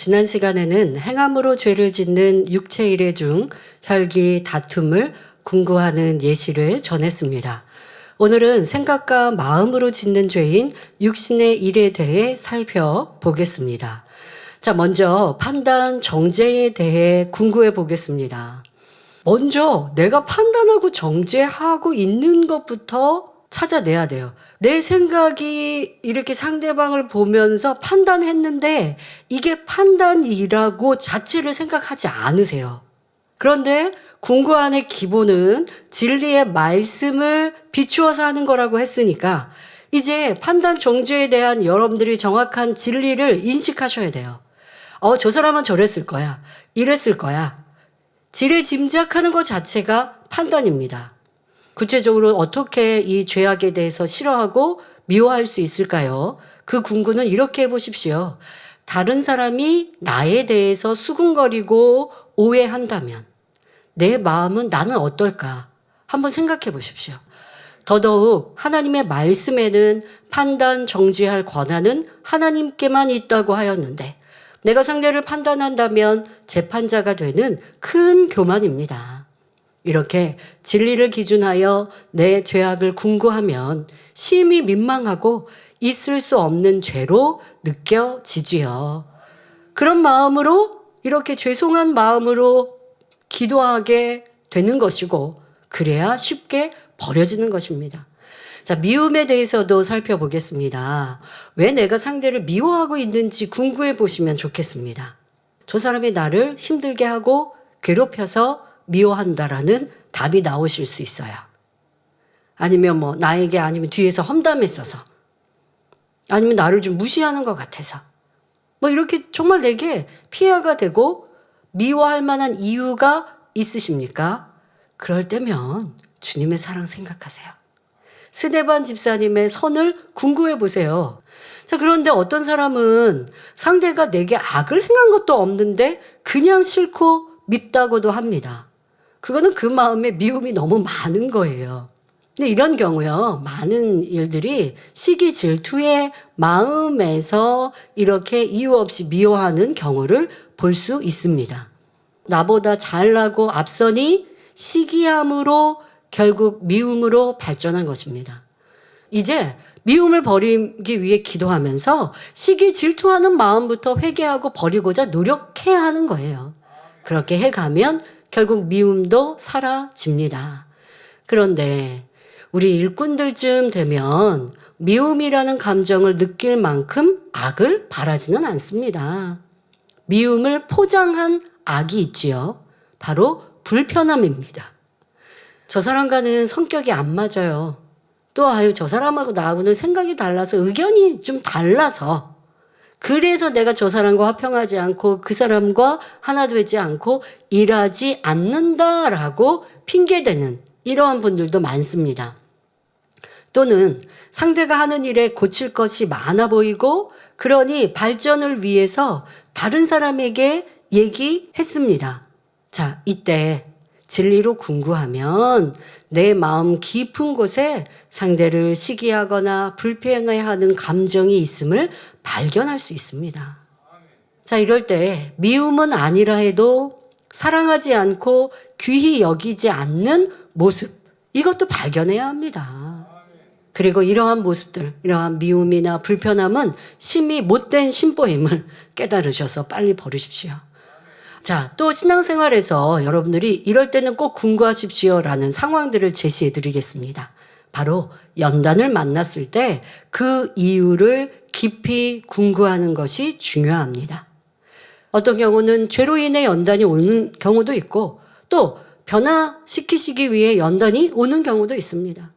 지난 시간에는 행함으로 죄를 짓는 육체 일회 중 혈기, 다툼을 궁구하는 예시를 전했습니다. 오늘은 생각과 마음으로 짓는 죄인 육신의 일에 대해 살펴보겠습니다. 자, 먼저 판단 정죄에 대해 궁구해 보겠습니다. 먼저 내가 판단하고 정죄하고 있는 것부터 찾아내야 돼요. 내 생각이 이렇게 상대방을 보면서 판단했는데 이게 판단이라고 자체를 생각하지 않으세요. 그런데 궁구 안의 기본은 진리의 말씀을 비추어서 하는 거라고 했으니까 이제 판단 정죄에 대한 여러분들이 정확한 진리를 인식하셔야 돼요. 저 사람은 저랬을 거야. 이랬을 거야. 지레 짐작하는 것 자체가 판단입니다. 구체적으로 어떻게 이 죄악에 대해서 싫어하고 미워할 수 있을까요? 그 궁구는 이렇게 해보십시오. 다른 사람이 나에 대해서 수군거리고 오해한다면 내 마음은 나는 어떨까? 한번 생각해 보십시오. 더더욱 하나님의 말씀에는 판단 정죄할 권한은 하나님께만 있다고 하였는데 내가 상대를 판단한다면 재판자가 되는 큰 교만입니다. 이렇게 진리를 기준하여 내 죄악을 궁구하면 심히 민망하고 있을 수 없는 죄로 느껴지지요. 그런 마음으로 이렇게 죄송한 마음으로 기도하게 되는 것이고 그래야 쉽게 버려지는 것입니다. 자, 미움에 대해서도 살펴보겠습니다. 왜 내가 상대를 미워하고 있는지 궁구해 보시면 좋겠습니다. 저 사람이 나를 힘들게 하고 괴롭혀서 미워한다라는 답이 나오실 수 있어요. 아니면 나에게 아니면 뒤에서 험담했어서 아니면 나를 좀 무시하는 것 같아서 이렇게 정말 내게 피해가 되고 미워할 만한 이유가 있으십니까? 그럴 때면 주님의 사랑 생각하세요. 스데반 집사님의 선을 궁구해 보세요. 자, 그런데 어떤 사람은 상대가 내게 악을 행한 것도 없는데 그냥 싫고 밉다고도 합니다. 그거는 그 마음에 미움이 너무 많은 거예요. 근데 이런 경우요, 많은 일들이 시기 질투의 마음에서 이렇게 이유 없이 미워하는 경우를 볼 수 있습니다. 나보다 잘나고 앞서니 시기함으로 결국 미움으로 발전한 것입니다. 이제 미움을 버리기 위해 기도하면서 시기 질투하는 마음부터 회개하고 버리고자 노력해야 하는 거예요. 그렇게 해가면 결국 미움도 사라집니다. 그런데 우리 일꾼들쯤 되면 미움이라는 감정을 느낄 만큼 악을 바라지는 않습니다. 미움을 포장한 악이 있지요. 바로 불편함입니다. 저 사람과는 성격이 안 맞아요. 또 저 사람하고 나하고는 생각이 달라서 의견이 좀 달라서 그래서 내가 저 사람과 화평하지 않고 그 사람과 하나 되지 않고 일하지 않는다라고 핑계대는 이러한 분들도 많습니다. 또는 상대가 하는 일에 고칠 것이 많아 보이고 그러니 발전을 위해서 다른 사람에게 얘기했습니다. 자, 이때 진리로 궁구하면 내 마음 깊은 곳에 상대를 시기하거나 불편해하는 감정이 있음을 발견할 수 있습니다. 자, 이럴 때 미움은 아니라 해도 사랑하지 않고 귀히 여기지 않는 모습, 이것도 발견해야 합니다. 그리고 이러한 모습들, 이러한 미움이나 불편함은 심히 못된 심보임을 깨달으셔서 빨리 버리십시오. 자, 또 신앙생활에서 여러분들이 이럴 때는 꼭 궁구하십시오라는 상황들을 제시해 드리겠습니다. 바로 연단을 만났을 때 그 이유를 깊이 궁구하는 것이 중요합니다. 어떤 경우는 죄로 인해 연단이 오는 경우도 있고 또 변화시키시기 위해 연단이 오는 경우도 있습니다.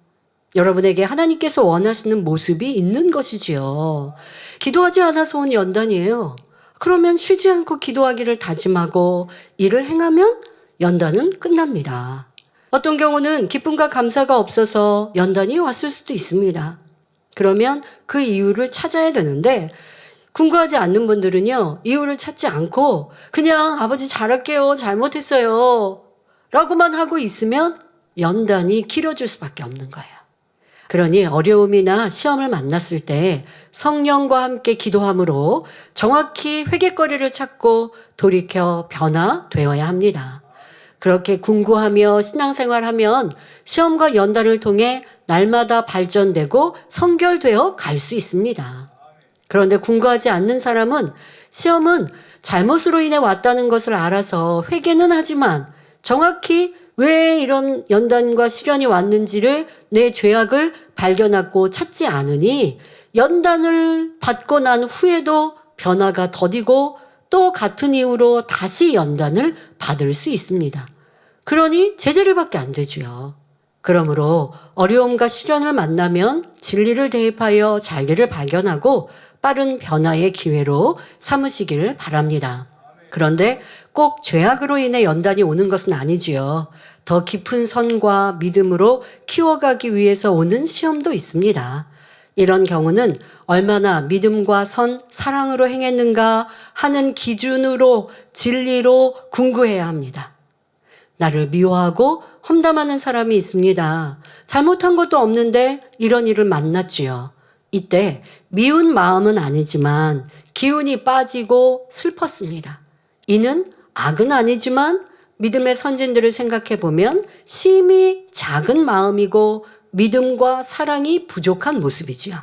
여러분에게 하나님께서 원하시는 모습이 있는 것이지요. 기도하지 않아서 온 연단이에요. 그러면 쉬지 않고 기도하기를 다짐하고 일을 행하면 연단은 끝납니다. 어떤 경우는 기쁨과 감사가 없어서 연단이 왔을 수도 있습니다. 그러면 그 이유를 찾아야 되는데 궁구하지 않는 분들은요, 이유를 찾지 않고 그냥 아버지 잘할게요, 잘못했어요 라고만 하고 있으면 연단이 길어질 수밖에 없는 거예요. 그러니 어려움이나 시험을 만났을 때 성령과 함께 기도함으로 정확히 회개거리를 찾고 돌이켜 변화되어야 합니다. 그렇게 궁구하며 신앙생활하면 시험과 연단을 통해 날마다 발전되고 성결되어 갈 수 있습니다. 그런데 궁구하지 않는 사람은 시험은 잘못으로 인해 왔다는 것을 알아서 회개는 하지만 정확히 왜 이런 연단과 시련이 왔는지를 내 죄악을 발견하고 찾지 않으니 연단을 받고 난 후에도 변화가 더디고 또 같은 이유로 다시 연단을 받을 수 있습니다. 그러니 제재를 받게 안 되지요. 그러므로 어려움과 시련을 만나면 진리를 대입하여 잘게를 발견하고 빠른 변화의 기회로 삼으시기를 바랍니다. 그런데 꼭 죄악으로 인해 연단이 오는 것은 아니지요. 더 깊은 선과 믿음으로 키워가기 위해서 오는 시험도 있습니다. 이런 경우는 얼마나 믿음과 선, 사랑으로 행했는가 하는 기준으로 진리로 궁구해야 합니다. 나를 미워하고 험담하는 사람이 있습니다. 잘못한 것도 없는데 이런 일을 만났지요. 이때 미운 마음은 아니지만 기운이 빠지고 슬펐습니다. 이는 악은 아니지만 믿음의 선진들을 생각해 보면 심히 작은 마음이고 믿음과 사랑이 부족한 모습이지요.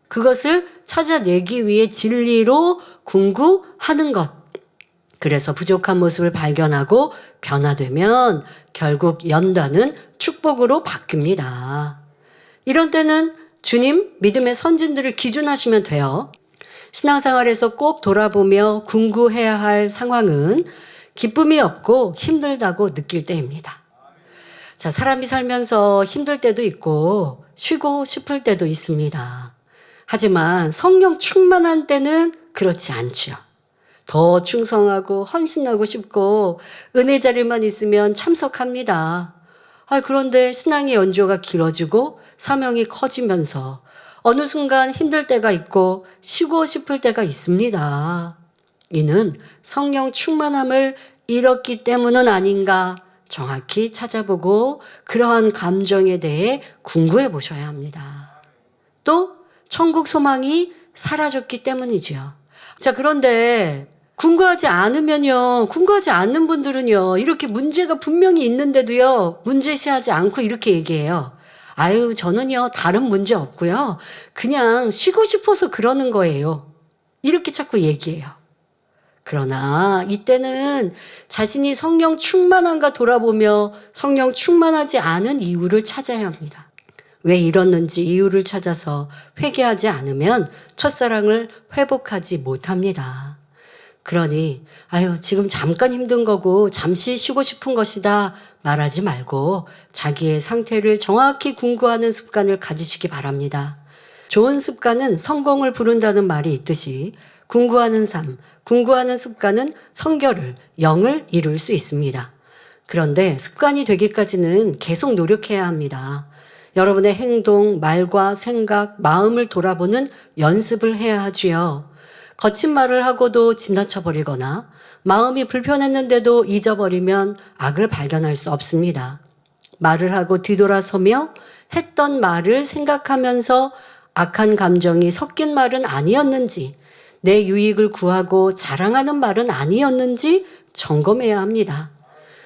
그것을 찾아내기 위해 진리로 궁구하는 것. 그래서 부족한 모습을 발견하고 변화되면 결국 연단은 축복으로 바뀝니다. 이런 때는 주님 믿음의 선진들을 기준하시면 돼요. 신앙생활에서 꼭 돌아보며 궁구해야 할 상황은 기쁨이 없고 힘들다고 느낄 때입니다. 자, 사람이 살면서 힘들 때도 있고 쉬고 싶을 때도 있습니다. 하지만 성령 충만한 때는 그렇지 않지요. 더 충성하고 헌신하고 싶고 은혜 자리만 있으면 참석합니다. 그런데 신앙의 연조가 길어지고 사명이 커지면서 어느 순간 힘들 때가 있고 쉬고 싶을 때가 있습니다. 이는 성령 충만함을 잃었기 때문은 아닌가 정확히 찾아보고 그러한 감정에 대해 궁구해 보셔야 합니다. 또 천국 소망이 사라졌기 때문이지요. 자, 그런데 궁구하지 않으면요, 궁구하지 않는 분들은요, 이렇게 문제가 분명히 있는데도요, 문제시하지 않고 이렇게 얘기해요. 아유, 저는요, 다른 문제 없고요. 그냥 쉬고 싶어서 그러는 거예요. 이렇게 자꾸 얘기해요. 그러나 이때는 자신이 성령 충만한가 돌아보며 성령 충만하지 않은 이유를 찾아야 합니다. 왜 이렇는지 이유를 찾아서 회개하지 않으면 첫사랑을 회복하지 못합니다. 그러니 지금 잠깐 힘든 거고 잠시 쉬고 싶은 것이다 말하지 말고 자기의 상태를 정확히 궁구하는 습관을 가지시기 바랍니다. 좋은 습관은 성공을 부른다는 말이 있듯이 궁구하는 삶, 궁구하는 습관은 성결을, 영을 이룰 수 있습니다. 그런데 습관이 되기까지는 계속 노력해야 합니다. 여러분의 행동, 말과 생각, 마음을 돌아보는 연습을 해야 하지요. 거친 말을 하고도 지나쳐버리거나 마음이 불편했는데도 잊어버리면 악을 발견할 수 없습니다. 말을 하고 뒤돌아서며 했던 말을 생각하면서 악한 감정이 섞인 말은 아니었는지, 내 유익을 구하고 자랑하는 말은 아니었는지 점검해야 합니다.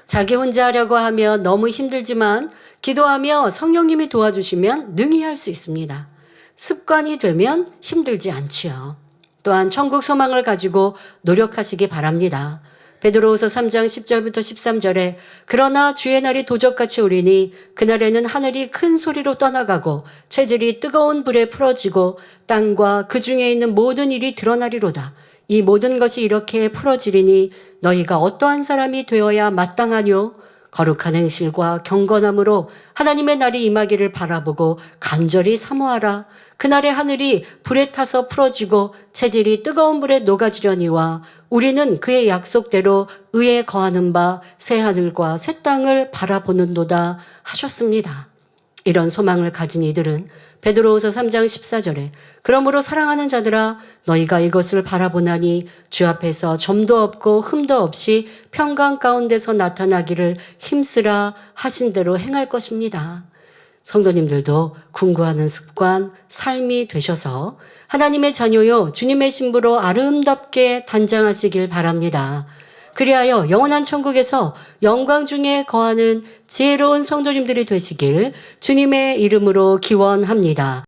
자기 혼자 하려고 하면 너무 힘들지만 기도하며 성령님이 도와주시면 능히 할 수 있습니다. 습관이 되면 힘들지 않지요. 또한 천국 소망을 가지고 노력하시기 바랍니다. 베드로후서 3장 10절부터 13절에 그러나 주의 날이 도적같이 오리니 그날에는 하늘이 큰 소리로 떠나가고 체질이 뜨거운 불에 풀어지고 땅과 그 중에 있는 모든 일이 드러나리로다. 이 모든 것이 이렇게 풀어지리니 너희가 어떠한 사람이 되어야 마땅하뇨? 거룩한 행실과 경건함으로 하나님의 날이 임하기를 바라보고 간절히 사모하라. 그날의 하늘이 불에 타서 풀어지고 체질이 뜨거운 불에 녹아지려니와 우리는 그의 약속대로 의에 거하는 바 새 하늘과 새 땅을 바라보는도다 하셨습니다. 이런 소망을 가진 이들은 베드로후서 3장 14절에 그러므로 사랑하는 자들아 너희가 이것을 바라보나니 주 앞에서 점도 없고 흠도 없이 평강 가운데서 나타나기를 힘쓰라 하신 대로 행할 것입니다. 성도님들도 궁구하는 습관, 삶이 되셔서 하나님의 자녀요 주님의 신부로 아름답게 단장하시길 바랍니다. 그리하여 영원한 천국에서 영광 중에 거하는 지혜로운 성도님들이 되시길 주님의 이름으로 기원합니다.